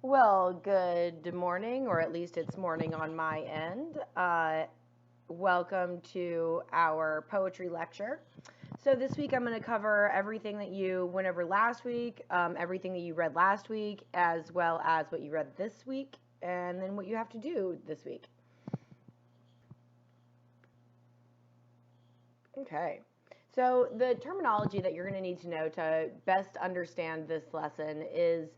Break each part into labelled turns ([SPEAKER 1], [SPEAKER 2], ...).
[SPEAKER 1] Well, good morning, or at least it's morning on my end. Welcome to our poetry lecture. So this week I'm going to cover everything that you went over last week, everything that you read last week, as well as what you read this week, and then what you have to do this week. Okay. So the terminology that you're going to need to know to best understand this lesson is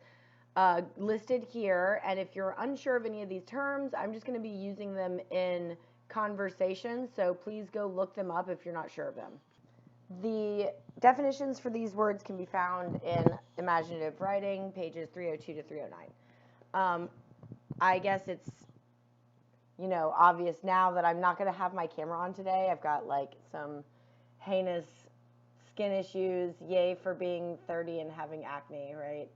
[SPEAKER 1] listed here. And if you're unsure of any of these terms, I'm just going to be using them in conversation. So please go look them up if you're not sure of them. The definitions for these words can be found in imaginative writing, pages 302 to 309. I guess it's, obvious now that I'm not going to have my camera on today. I've got like some heinous skin issues. Yay for being 30 and having acne, right?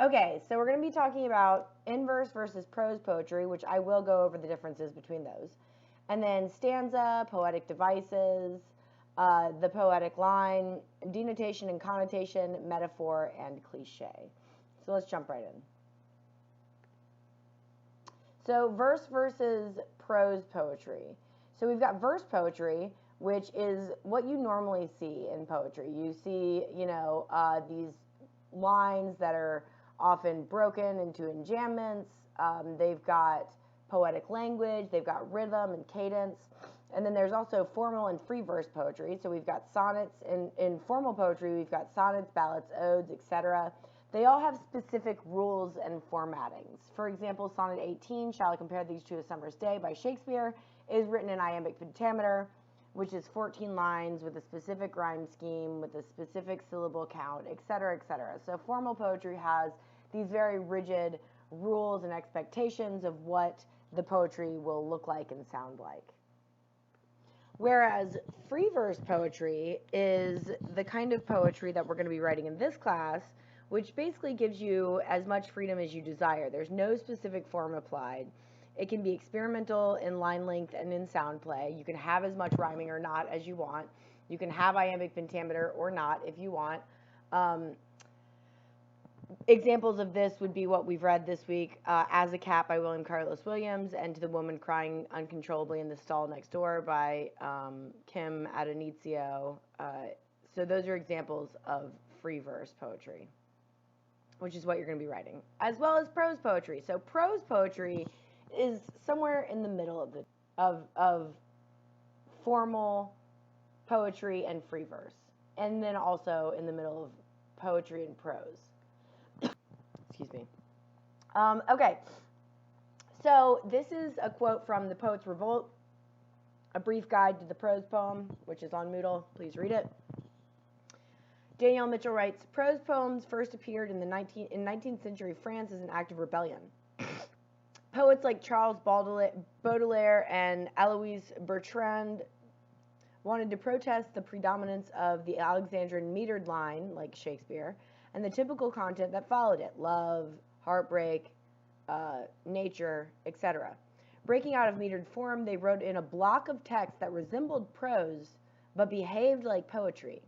[SPEAKER 1] Okay, so we're going to be talking about inverse versus prose poetry, which I will go over the differences between those. And then stanza, poetic devices, the poetic line, denotation and connotation, metaphor, and cliche. So let's jump right in. So verse versus prose poetry. So we've got verse poetry, which is what you normally see in poetry. You see, these lines that are often broken into enjambments. They've got poetic language, they've got rhythm and cadence. And then there's also formal and free verse poetry. So we've got sonnets. In formal poetry, we've got sonnets, ballads, odes, etc. They all have specific rules and formattings. For example, Sonnet 18, Shall I Compare These to a Summer's Day by Shakespeare, is written in iambic pentameter, which is 14 lines with a specific rhyme scheme, with a specific syllable count, etc., etc. So formal poetry has these very rigid rules and expectations of what the poetry will look like and sound like. Whereas free verse poetry is the kind of poetry that we're going to be writing in this class, which basically gives you as much freedom as you desire. There's no specific form applied. It can be experimental in line length and in sound play. You can have as much rhyming or not as you want. You can have iambic pentameter or not if you want. Examples of this would be what we've read this week, As a Cat by William Carlos Williams, and To the Woman Crying Uncontrollably in the Stall Next Door by Kim Adonisio. So those are examples of free verse poetry, which is what you're going to be writing, as well as prose poetry. So prose poetry is somewhere in the middle of formal poetry and free verse, and then also in the middle of poetry and prose. Excuse me. Okay, so this is a quote from The Poet's Revolt, a brief guide to the prose poem, which is on Moodle. Please read it. Danielle Mitchell writes, prose poems first appeared in 19th century France as an act of rebellion. Poets like Charles Baudelaire and Alois Bertrand wanted to protest the predominance of the Alexandrine metered line, like Shakespeare, and the typical content that followed it: love, heartbreak, nature, etc. Breaking out of metered form, they wrote in a block of text that resembled prose but behaved like poetry.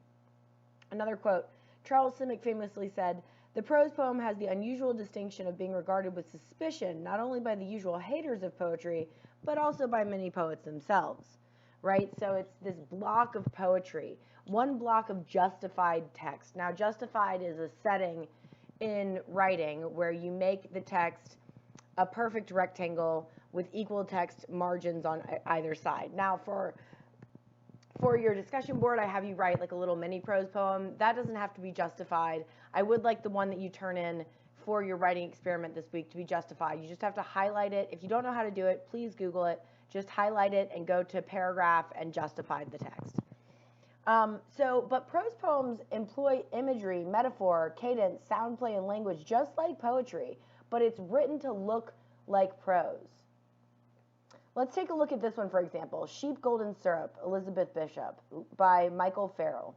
[SPEAKER 1] Another quote, Charles Simic famously said, the prose poem has the unusual distinction of being regarded with suspicion not only by the usual haters of poetry, but also by many poets themselves, right? So it's this block of poetry, one block of justified text. Now, justified is a setting in writing where you make the text a perfect rectangle with equal text margins on either side. Now, for your discussion board, I have you write like a little mini prose poem. That doesn't have to be justified. I would like the one that you turn in for your writing experiment this week to be justified. You just have to highlight it. If you don't know how to do it, please Google it. Just highlight it and go to paragraph and justify the text. But prose poems employ imagery, metaphor, cadence, sound play, and language just like poetry, but it's written to look like prose. Let's take a look at this one, for example. Sheep Golden Syrup, Elizabeth Bishop, by Michael Farrell.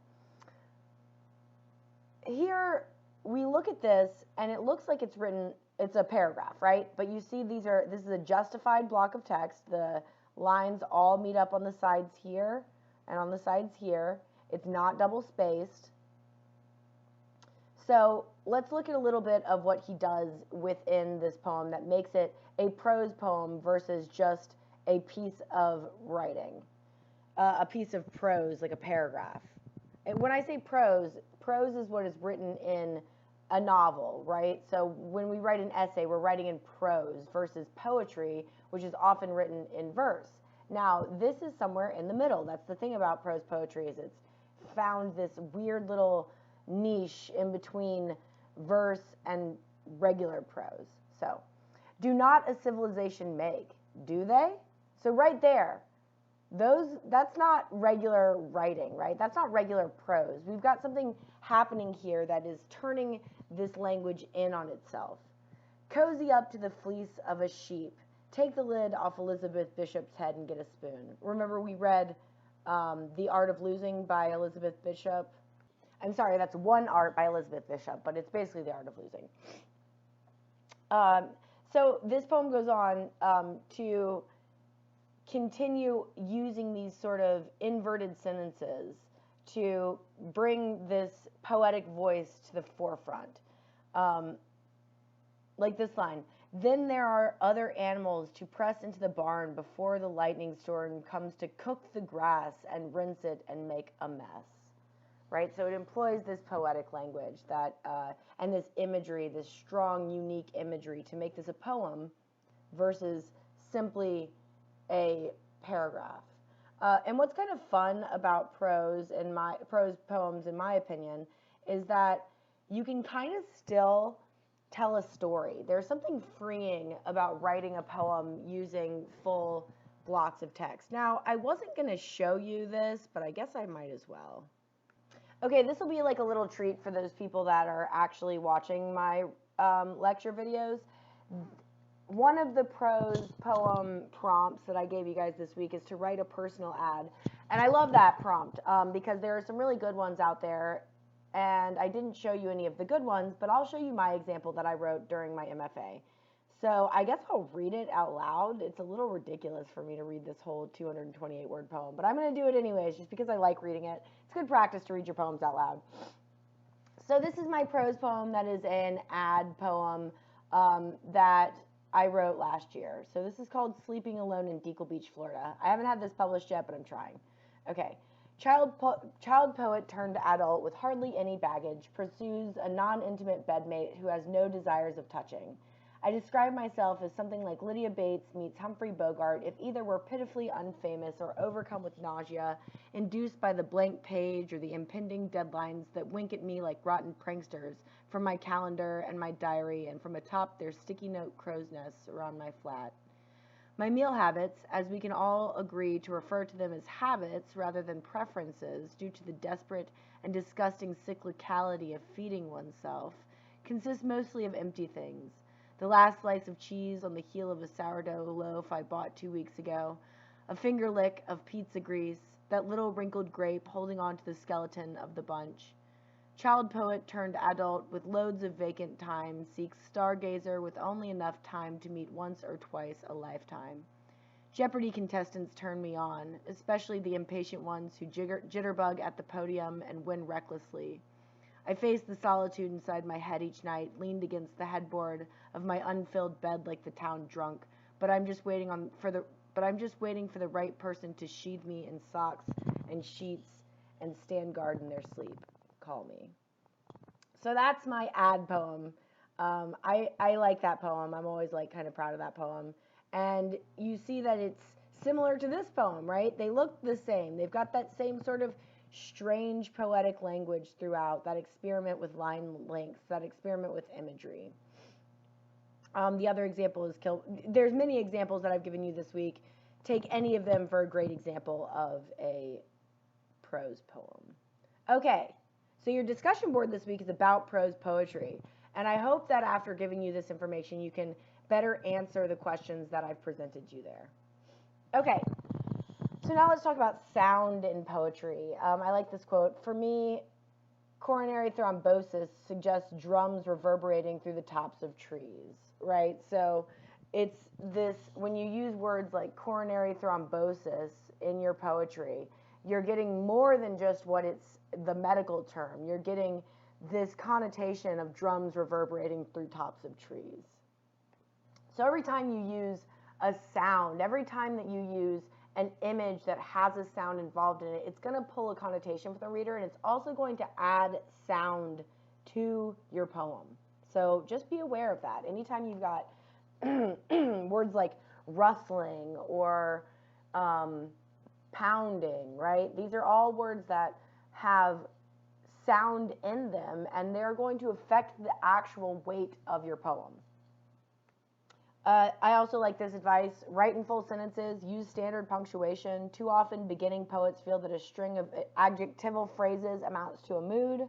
[SPEAKER 1] Here, we look at this, and it looks like it's written, it's a paragraph, right? But you see this is a justified block of text. The lines all meet up on the sides here and on the sides here. It's not double spaced. So let's look at a little bit of what he does within this poem that makes it a prose poem versus just a piece of writing, a piece of prose, like a paragraph. And when I say prose, prose is what is written in a novel, right? So when we write an essay, we're writing in prose versus poetry, which is often written in verse. Now, this is somewhere in the middle. That's the thing about prose poetry, is it's found this weird little niche in between verse and regular prose. So, do not a civilization make, do they? So right there, that's not regular writing, right? That's not regular prose. We've got something happening here that is turning this language in on itself. Cozy up to the fleece of a sheep. Take the lid off Elizabeth Bishop's head and get a spoon. Remember we read The Art of Losing by Elizabeth Bishop? I'm sorry, that's One Art by Elizabeth Bishop, but it's basically The Art of Losing. So this poem goes on to continue using these sort of inverted sentences to bring this poetic voice to the forefront. Like this line, then there are other animals to press into the barn before the lightning storm comes to cook the grass and rinse it and make a mess. Right? So it employs this poetic language that, and this imagery, this strong, unique imagery to make this a poem versus simply a paragraph. And what's kind of fun about prose poems, in my opinion, is that you can kind of still tell a story. There's something freeing about writing a poem using full blocks of text. Now, I wasn't going to show you this, but I guess I might as well. Okay, this will be like a little treat for those people that are actually watching my lecture videos. One of the prose poem prompts that I gave you guys this week is to write a personal ad. And I love that prompt because there are some really good ones out there. And I didn't show you any of the good ones, but I'll show you my example that I wrote during my MFA. So I guess I'll read it out loud. It's a little ridiculous for me to read this whole 228 word poem, but I'm going to do it anyways just because I like reading it. It's good practice to read your poems out loud. So this is my prose poem that is an ad poem that I wrote last year. So this is called Sleeping Alone in Deacle Beach, Florida. I haven't had this published yet, but I'm trying. Okay. Child poet turned adult with hardly any baggage pursues a non-intimate bedmate who has no desires of touching. I describe myself as something like Lydia Bates meets Humphrey Bogart if either were pitifully unfamous or overcome with nausea, induced by the blank page or the impending deadlines that wink at me like rotten pranksters from my calendar and my diary and from atop their sticky note crow's nests around my flat. My meal habits, as we can all agree to refer to them as habits rather than preferences due to the desperate and disgusting cyclicality of feeding oneself, consist mostly of empty things. The last slice of cheese on the heel of a sourdough loaf I bought 2 weeks ago, a finger lick of pizza grease, that little wrinkled grape holding on to the skeleton of the bunch. Child poet turned adult with loads of vacant time seeks stargazer with only enough time to meet once or twice a lifetime. Jeopardy contestants turn me on, especially the impatient ones who jitterbug at the podium and win recklessly. I face the solitude inside my head each night, leaned against the headboard of my unfilled bed like the town drunk, but I'm just waiting for the right person to sheathe me in socks and sheets and stand guard in their sleep. Call me. So that's my ad poem. I like that poem. I'm always like kind of proud of that poem. And you see that it's similar to this poem, right? They look the same. They've got that same sort of strange poetic language throughout, that experiment with line lengths, that experiment with imagery. The other example is there's many examples that I've given you this week. Take any of them for a great example of a prose poem. Okay, so your discussion board this week is about prose poetry. And I hope that after giving you this information, you can better answer the questions that I've presented you there. Okay, so now let's talk about sound in poetry. I like this quote. For me, coronary thrombosis suggests drums reverberating through the tops of trees, right? So it's this, when you use words like coronary thrombosis in your poetry, you're getting more than just what it's the medical term. You're getting this connotation of drums reverberating through tops of trees. So every time you use a sound, every time that you use an image that has a sound involved in it, it's going to pull a connotation for the reader, and it's also going to add sound to your poem. So just be aware of that. Anytime you've got words like rustling or pounding, right? These are all words that have sound in them, and they're going to affect the actual weight of your poem. I also like this advice: write in full sentences, use standard punctuation. Too often, beginning poets feel that a string of adjectival phrases amounts to a mood,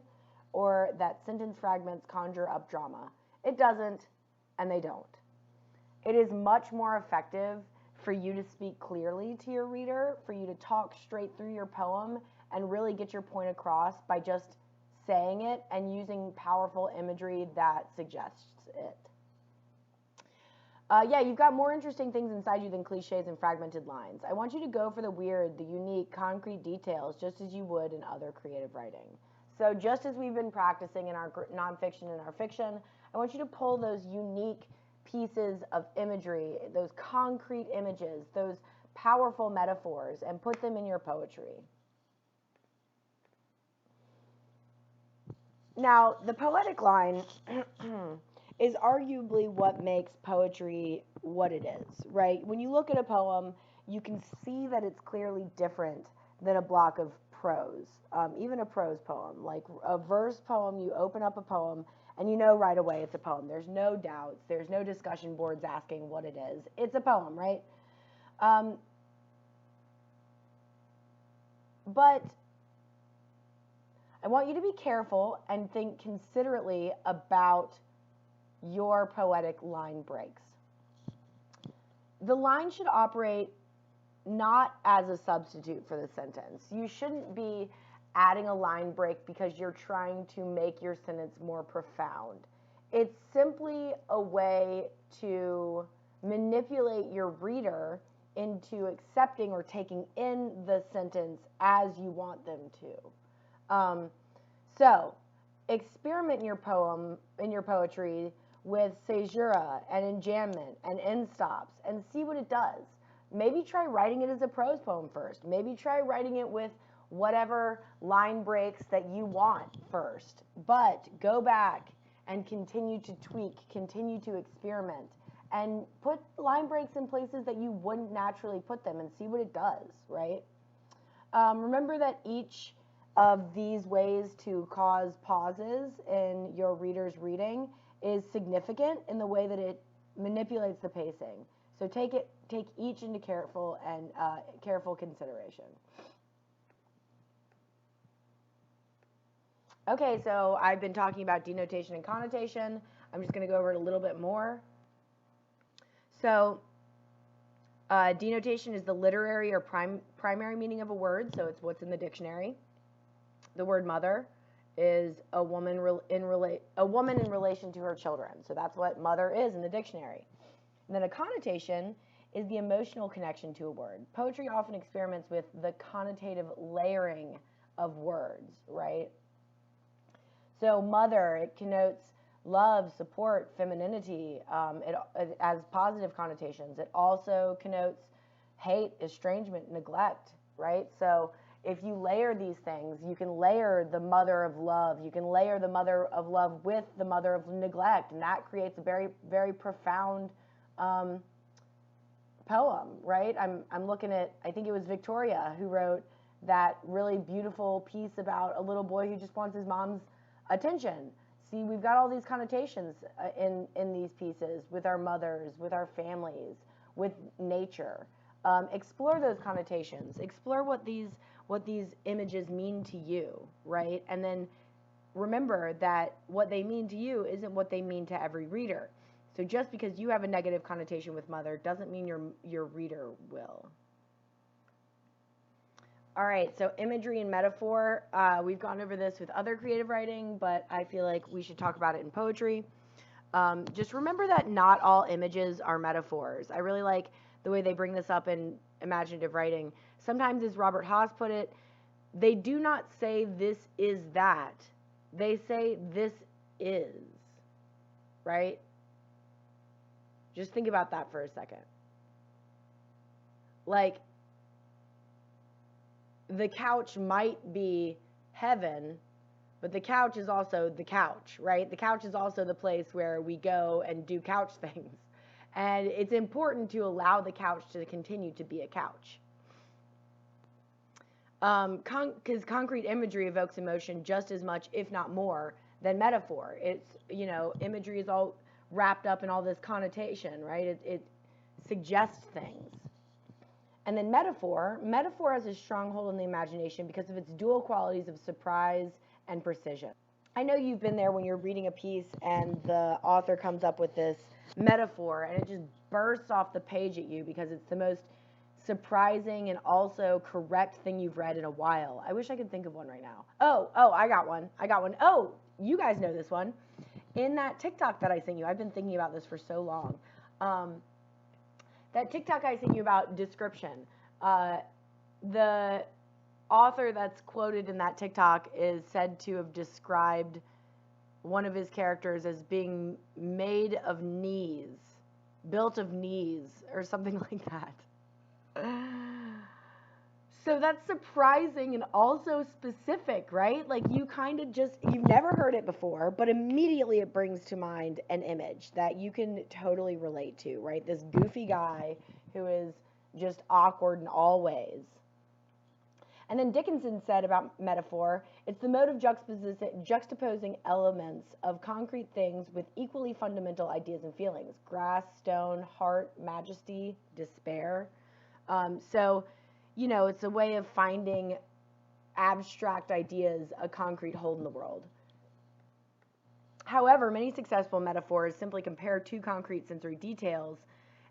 [SPEAKER 1] or that sentence fragments conjure up drama. It doesn't, and they don't. It is much more effective for you to speak clearly to your reader, for you to talk straight through your poem and really get your point across by just saying it and using powerful imagery that suggests it. Yeah, you've got more interesting things inside you than cliches and fragmented lines. I want you to go for the weird, the unique, concrete details, just as you would in other creative writing. So just as we've been practicing in our nonfiction and our fiction, I want you to pull those unique pieces of imagery, those concrete images, those powerful metaphors, and put them in your poetry. Now, the poetic line is arguably what makes poetry what it is, right? When you look at a poem, you can see that it's clearly different than a block of prose, even a prose poem. Like a verse poem, you open up a poem, and you know right away it's a poem. There's no doubts. There's no discussion boards asking what it is. It's a poem, right? But I want you to be careful and think considerately about your poetic line breaks. The line should operate not as a substitute for the sentence. You shouldn't be adding a line break because you're trying to make your sentence more profound. It's simply a way to manipulate your reader into accepting or taking in the sentence as you want them to. So experiment in your poem, in your poetry, with caesura and enjambment and end stops and see what it does. Maybe try writing it as a prose poem first. Maybe try writing it with whatever line breaks that you want first. But go back and continue to tweak, continue to experiment, and put line breaks in places that you wouldn't naturally put them and see what it does, right? Remember that each of these ways to cause pauses in your reader's reading is significant in the way that it manipulates the pacing. So take each into careful consideration. Okay, so I've been talking about denotation and connotation. I'm just going to go over it a little bit more. So denotation is the literary or primary meaning of a word, so it's what's in the dictionary. The word mother is a woman in relation to her children. So that's what mother is in the dictionary. And then a connotation is the emotional connection to a word. Poetry often experiments with the connotative layering of words, right? So mother, it connotes love, support, femininity. It has positive connotations. It also connotes hate, estrangement, neglect, right? So if you layer these things, you can layer the mother of love. You can layer the mother of love with the mother of neglect, and that creates a very, very profound poem, right? I'm looking at, I think it was Victoria who wrote that really beautiful piece about a little boy who just wants his mom's attention. See, we've got all these connotations in these pieces with our mothers, with our families, with nature. Explore those connotations. Explore what these images mean to you, right? And then remember that what they mean to you isn't what they mean to every reader. So just because you have a negative connotation with mother doesn't mean your reader will. All right, so imagery and metaphor. We've gone over this with other creative writing, but I feel like we should talk about it in poetry. Just remember that not all images are metaphors. I really like the way they bring this up in imaginative writing. Sometimes, as Robert Haas put it, they do not say this is that. they say this is, right? Just think about that for a second. Like, the couch might be heaven, but the couch is also the couch, right? The couch is also the place where we go and do couch things. And it's important to allow the couch to continue to be a couch. Because concrete imagery evokes emotion just as much, if not more, than metaphor. It's, imagery is all wrapped up in all this connotation, right? It suggests things. And then metaphor has a stronghold in the imagination because of its dual qualities of surprise and precision. I know you've been there when you're reading a piece and the author comes up with this metaphor and it just bursts off the page at you because it's the most surprising and also correct thing you've read in a while. I wish I could think of one right now. Oh, I got one. Oh, you guys know this one. In that TikTok that I sent you, I've been thinking about this for so long. That TikTok I sent you about description. The author that's quoted in that TikTok is said to have described one of his characters as being made of knees, built of knees, or something like that. So that's surprising and also specific, right? Like you've never heard it before, but immediately it brings to mind an image that you can totally relate to, right? This goofy guy who is just awkward in all ways. And then Dickinson said about metaphor, it's the mode of juxtaposing elements of concrete things with equally fundamental ideas and feelings. Grass, stone, heart, majesty, despair. It's a way of finding abstract ideas a concrete hold in the world. However, many successful metaphors simply compare two concrete sensory details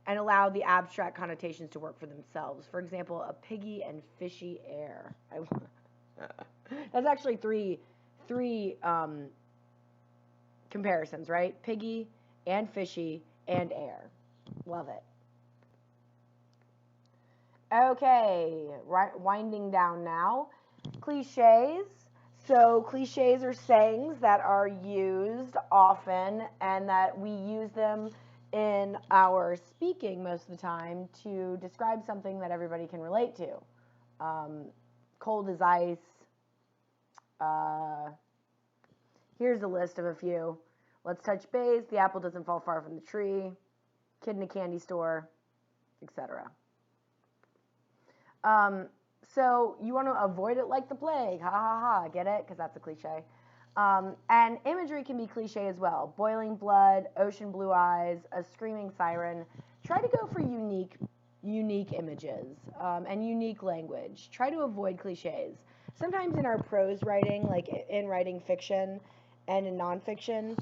[SPEAKER 1] and allow the abstract connotations to work for themselves. For example, a piggy and fishy air. That's actually three comparisons, right? Piggy and fishy and air. Love it. Okay, winding down now. Cliches. So cliches are sayings that are used often and that we use them in our speaking most of the time to describe something that everybody can relate to. Cold as ice. Here's a list of a few. Let's touch base. The apple doesn't fall far from the tree. Kid in a candy store, etc. So you want to avoid it like the plague. Ha ha ha. Get it? Because that's a cliche. And imagery can be cliche as well. Boiling blood, ocean blue eyes, a screaming siren. Try to go for unique images and unique language. Try to avoid cliches. Sometimes in our prose writing, like in writing fiction and in nonfiction,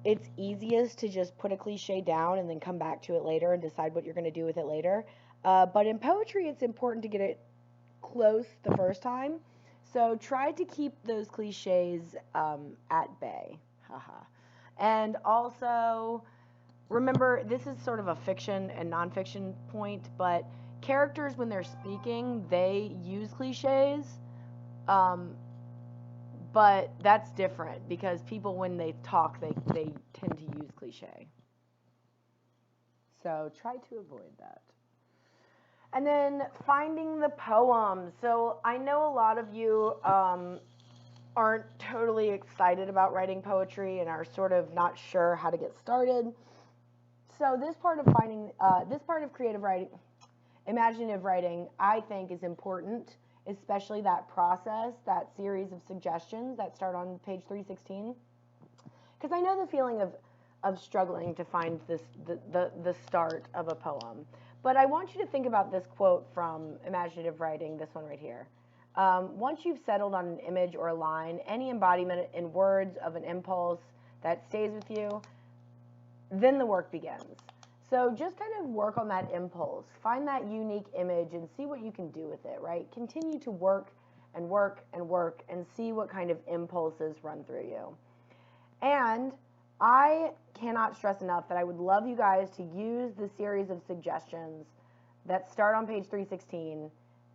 [SPEAKER 1] it's easiest to just put a cliche down and then come back to it later and decide what you're going to do with it later. But in poetry, it's important to get it close the first time. So try to keep those cliches at bay. Haha. And also, remember, this is sort of a fiction and nonfiction point, but characters, when they're speaking, they use cliches. But that's different because people, when they talk, they tend to use cliche. So try to avoid that. And then finding the poem. So I know a lot of you aren't totally excited about writing poetry and are sort of not sure how to get started. So this part of creative writing, imaginative writing, I think is important, especially that process, that series of suggestions that start on page 316. Because I know the feeling of struggling to find the start of a poem. But I want you to think about this quote from imaginative writing, this one right here. Once you've settled on an image or a line, any embodiment in words of an impulse that stays with you, then the work begins. So just kind of work on that impulse. Find that unique image and see what you can do with it, right? Continue to work and work and work and see what kind of impulses run through you. And I cannot stress enough that I would love you guys to use the series of suggestions that start on page 316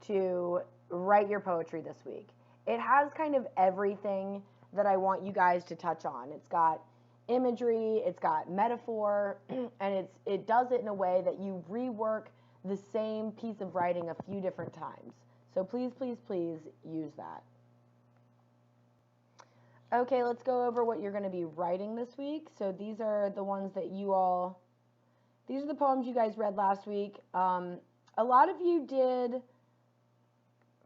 [SPEAKER 1] to write your poetry this week. It has kind of everything that I want you guys to touch on. It's got imagery, it's got metaphor, and it does it in a way that you rework the same piece of writing a few different times. So please, please, please use that. Okay, let's go over what you're going to be writing this week. So these are the ones that these are the poems you guys read last week. A lot of you did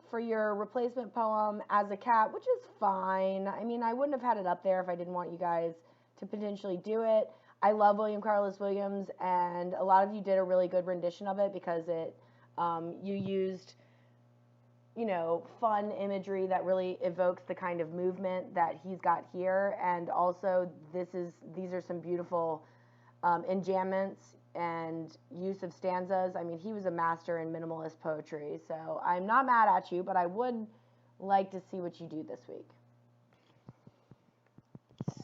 [SPEAKER 1] for your replacement poem As a Cat, which is fine. I mean, I wouldn't have had it up there if I didn't want you guys to potentially do it. I love William Carlos Williams, and a lot of you did a really good rendition of it because you used, fun imagery that really evokes the kind of movement that he's got here, and also these are some beautiful enjambments and use of stanzas. I mean, he was a master in minimalist poetry, so I'm not mad at you, but I would like to see what you do this week.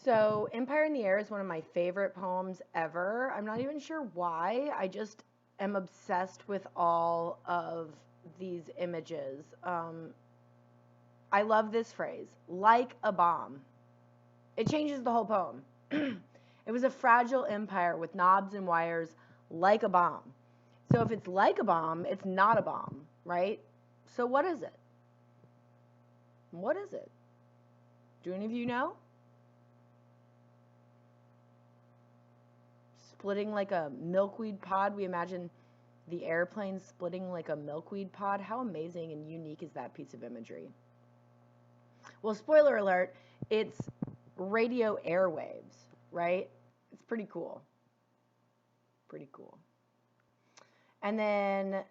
[SPEAKER 1] So, Empire in the Air is one of my favorite poems ever. I'm not even sure why. I just am obsessed with all of these images. I love this phrase, like a bomb. It changes the whole poem. It was a fragile empire with knobs and wires, like a bomb. So if it's like a bomb, it's not a bomb, right? So what is it? What is it? Do any of you know? Splitting like a milkweed pod. We imagine the airplane splitting like a milkweed pod. How amazing and unique is that piece of imagery? Well, spoiler alert, it's radio airwaves, right? It's pretty cool. Pretty cool. And then,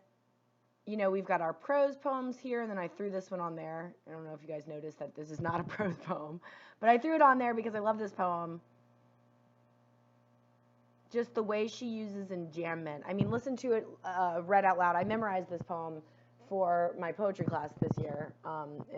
[SPEAKER 1] we've got our prose poems here, and then I threw this one on there. I don't know if you guys noticed that this is not a prose poem, but I threw it on there because I love this poem. Just the way she uses enjambment. I mean, listen to it read out loud. I memorized this poem for my poetry class this year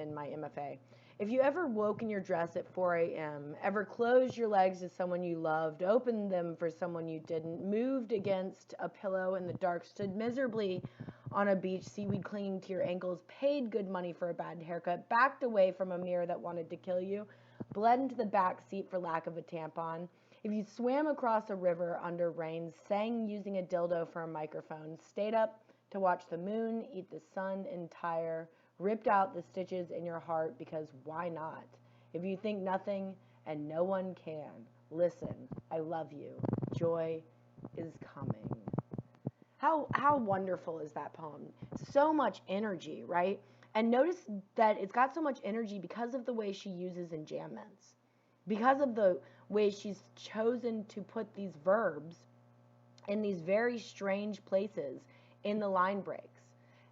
[SPEAKER 1] in my MFA. If you ever woke in your dress at 4 a.m., ever closed your legs to someone you loved, opened them for someone you didn't, moved against a pillow in the dark, stood miserably on a beach, seaweed clinging to your ankles, paid good money for a bad haircut, backed away from a mirror that wanted to kill you, bled into the back seat for lack of a tampon, if you swam across a river under rain, sang using a dildo for a microphone, stayed up to watch the moon eat the sun entire, ripped out the stitches in your heart because why not? If you think nothing and no one can, listen, I love you. Joy is coming. How wonderful is that poem? So much energy, right? And notice that it's got so much energy because of the way she uses enjambments. Because of the way she's chosen to put these verbs in these very strange places in the line breaks.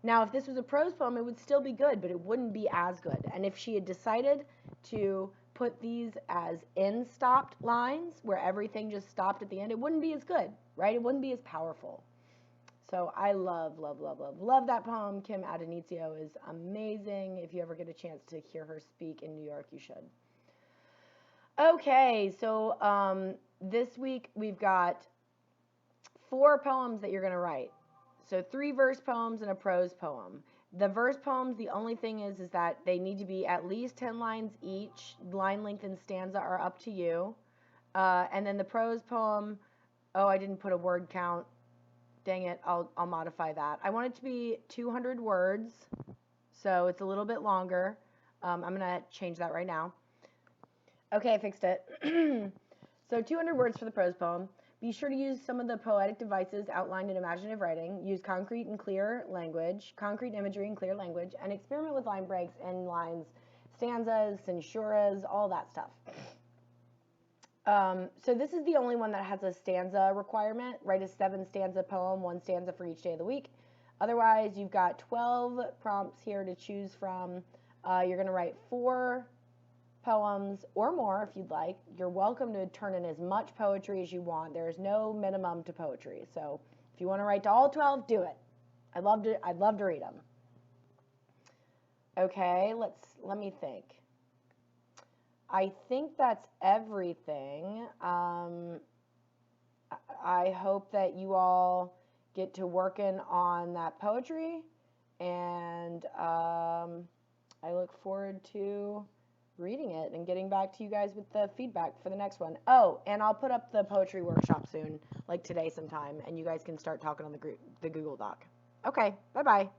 [SPEAKER 1] Now, if this was a prose poem, it would still be good, but it wouldn't be as good. And if she had decided to put these as end-stopped lines, where everything just stopped at the end, it wouldn't be as good, right? It wouldn't be as powerful. So I love, love, love, love, love that poem. Kim Adenizio is amazing. If you ever get a chance to hear her speak in New York, you should. Okay, so this week we've got 4 poems that you're going to write. So 3 verse poems and a prose poem. The verse poems, the only thing is that they need to be at least 10 lines each. Line length and stanza are up to you. And then the prose poem, I didn't put a word count. Dang it, I'll modify that. I want it to be 200 words, so it's a little bit longer. I'm going to change that right now. Okay, I fixed it. So 200 words for the prose poem. Be sure to use some of the poetic devices outlined in imaginative writing. Use concrete and clear language, concrete imagery and clear language, and experiment with line breaks and lines, stanzas, censuras, all that stuff. So this is the only one that has a stanza requirement. Write a 7-stanza poem, 1 stanza for each day of the week. Otherwise, you've got 12 prompts here to choose from. You're going to write 4 poems or more if you'd like. You're welcome to turn in as much poetry as you want. There is no minimum to poetry. So if you want to write to all 12, do it. I'd love to read them. Okay, let me think. I think that's everything. I hope that you all get to working on that poetry, and I look forward to reading it and getting back to you guys with the feedback for the next one. Oh, and I'll put up the poetry workshop soon, like today sometime, and you guys can start talking on the Google Doc. Okay, bye-bye.